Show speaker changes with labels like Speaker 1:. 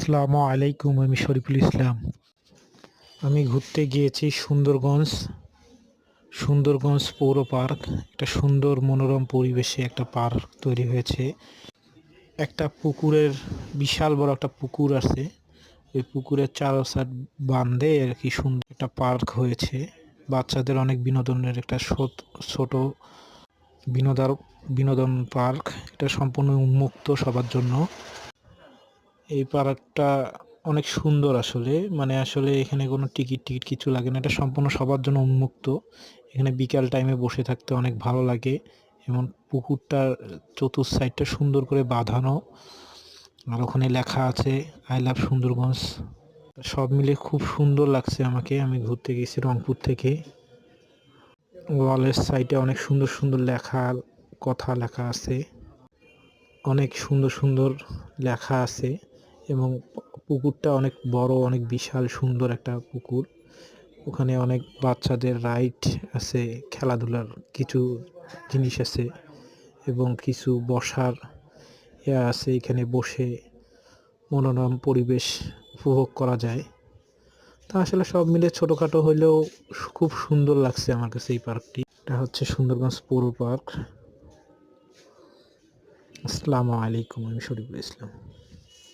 Speaker 1: আসসালামু আলাইকুম, আমি শরীফুল ইসলাম। আমি ঘুরতে গিয়েছি সুন্দরগঞ্জ পৌর পার্ক। একটা সুন্দর মনোরম পরিবেশে একটা পার্ক তৈরি হয়েছে। একটা পুকুরের বিশাল বড় একটা পুকুর আছে। ওই পুকুরের চারো সাইড বান্ধে আর কি সুন্দর একটা পার্ক হয়েছে। বাচ্চাদের অনেক বিনোদনের একটা ছোট বিনোদন বিনোদন পার্ক। এটা সম্পূর্ণ উন্মুক্ত সবার জন্য। এই পার্কটা অনেক সুন্দর আসলে, মানে আসলে এখানে কোনো টিকিট কিছু লাগে না। এটা সম্পূর্ণ সবার জন্য উন্মুক্ত। এখানে বিকাল টাইমে বসে থাকতে অনেক ভালো লাগে। এবং পুকুরটার সাইডটা সুন্দর করে বাঁধানো, আর ওখানে লেখা আছে আই লাভ সুন্দরগঞ্জ। সব মিলে খুব সুন্দর লাগছে আমাকে। আমি ঘুরতে গেছি রংপুর থেকে। ওয়ালের সাইডে অনেক সুন্দর সুন্দর কথা লেখা আছে, অনেক সুন্দর সুন্দর লেখা আছে। এবং পুকুরটা অনেক বড়, অনেক বিশাল সুন্দর একটা পুকুর। ওখানে অনেক বাচ্চাদের রাইড আছে, খেলাধুলার কিছু জিনিস আছে এবং কিছু বসার আছে। এখানে বসে মনোরম পরিবেশ উপভোগ করা যায়। তা আসলে সব মিলে ছোটোখাটো হলেও খুব সুন্দর লাগছে আমার কাছে এই পার্কটি। এটা হচ্ছে সুন্দরগঞ্জ পৌর পার্ক। আসসালামু আলাইকুম, আমি শরীফুল ইসলাম।